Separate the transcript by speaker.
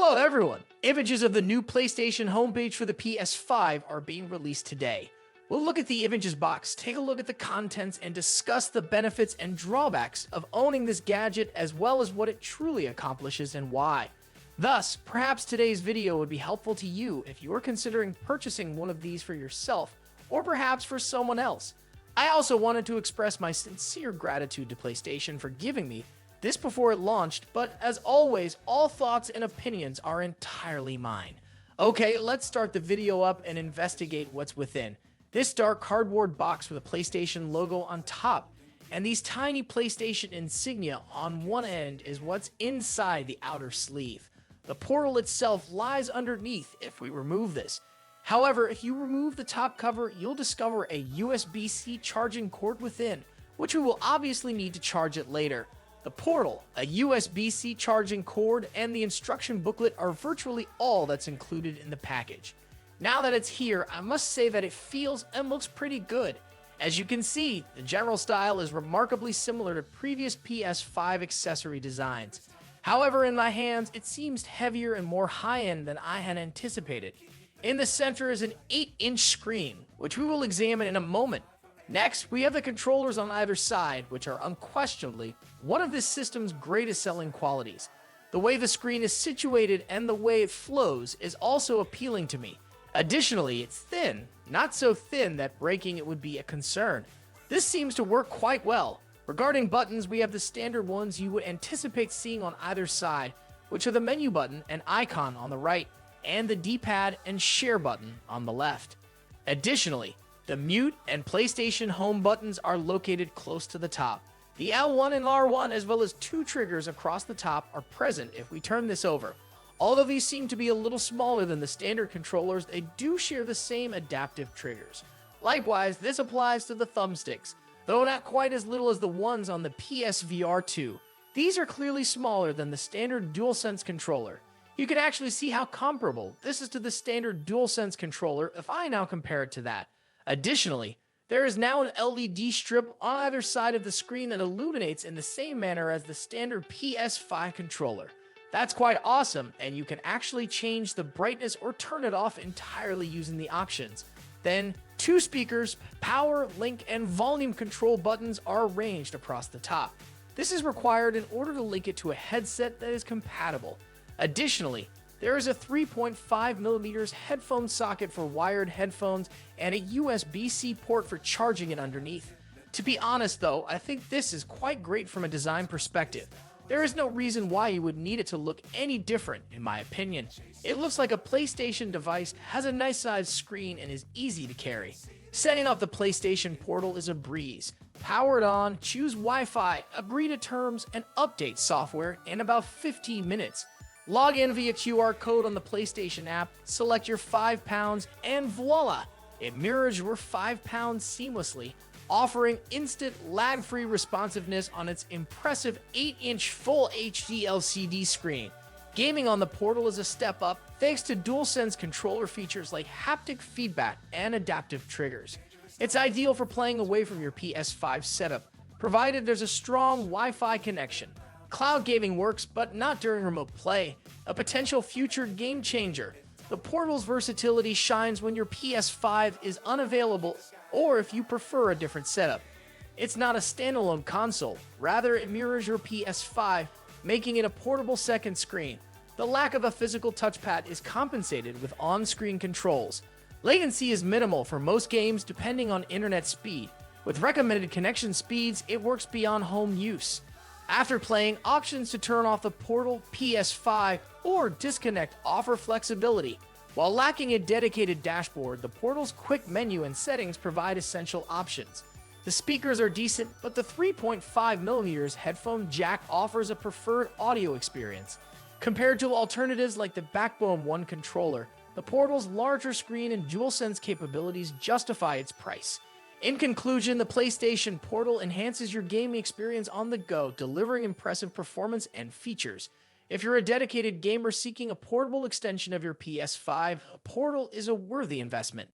Speaker 1: Hello everyone! Images of the new PlayStation homepage for the PS5 are being released today. We'll look at the images box, take a look at the contents, and discuss the benefits and drawbacks of owning this gadget as well as what it truly accomplishes and why. Thus, perhaps today's video would be helpful to you if you are considering purchasing one of these for yourself or perhaps for someone else. I also wanted to express my sincere gratitude to PlayStation for giving me this before it launched, but as always, all thoughts and opinions are entirely mine. Okay, let's start the video up and investigate what's within. This dark cardboard box with a PlayStation logo on top, and these tiny PlayStation insignia on one end is what's inside the outer sleeve. The portal itself lies underneath if we remove this. However, if you remove the top cover, you'll discover a USB-C charging cord within, which we will obviously need to charge it later. The portal, a USB-C charging cord, and the instruction booklet are virtually all that's included in the package. Now that it's here, I must say that it feels and looks pretty good. As you can see, the general style is remarkably similar to previous PS5 accessory designs. However, in my hands, it seems heavier and more high-end than I had anticipated. In the center is an 8-inch screen, which we will examine in a moment. Next, we have the controllers on either side, which are unquestionably one of this system's greatest selling qualities. The way the screen is situated and the way it flows is also appealing to me. Additionally, it's thin, not so thin that breaking it would be a concern. This seems to work quite well. Regarding buttons, we have the standard ones you would anticipate seeing on either side, which are the menu button and icon on the right, and the D-pad and share button on the left. Additionally, the mute and PlayStation home buttons are located close to the top. The L1 and R1 as well as two triggers across the top are present if we turn this over. Although these seem to be a little smaller than the standard controllers, they do share the same adaptive triggers. Likewise, this applies to the thumbsticks, though not quite as little as the ones on the PSVR 2. These are clearly smaller than the standard DualSense controller. You can actually see how comparable this is to the standard DualSense controller if I now compare it to that. Additionally, there is now an LED strip on either side of the screen that illuminates in the same manner as the standard PS5 controller. That's quite awesome, and you can actually change the brightness or turn it off entirely using the options. Then, two speakers, power, link, and volume control buttons are arranged across the top. This is required in order to link it to a headset that is compatible. Additionally, there is a 3.5mm headphone socket for wired headphones and a USB-C port for charging it underneath. To be honest though, I think this is quite great from a design perspective. There is no reason why you would need it to look any different, in my opinion. It looks like a PlayStation device, has a nice sized screen, and is easy to carry. Setting up the PlayStation Portal is a breeze. Power it on, choose Wi-Fi, agree to terms, and update software in about 15 minutes. Log in via QR code on the PlayStation app, select your £5, and voila! It mirrors your £5 seamlessly, offering instant lag-free responsiveness on its impressive 8-inch Full HD LCD screen. Gaming on the Portal is a step up thanks to DualSense controller features like haptic feedback and adaptive triggers. It's ideal for playing away from your PS5 setup, provided there's a strong Wi-Fi connection. Cloud gaming works, but not during remote play, a potential future game changer. The Portal's versatility shines when your PS5 is unavailable or if you prefer a different setup. It's not a standalone console, rather it mirrors your PS5, making it a portable second screen. The lack of a physical touchpad is compensated with on-screen controls. Latency is minimal for most games depending on internet speed. With recommended connection speeds, it works beyond home use. After playing, options to turn off the Portal, PS5, or disconnect offer flexibility. While lacking a dedicated dashboard, the Portal's quick menu and settings provide essential options. The speakers are decent, but the 3.5mm headphone jack offers a preferred audio experience. Compared to alternatives like the Backbone 1 controller, the Portal's larger screen and DualSense capabilities justify its price. In conclusion, the PlayStation Portal enhances your gaming experience on the go, delivering impressive performance and features. If you're a dedicated gamer seeking a portable extension of your PS5, a Portal is a worthy investment.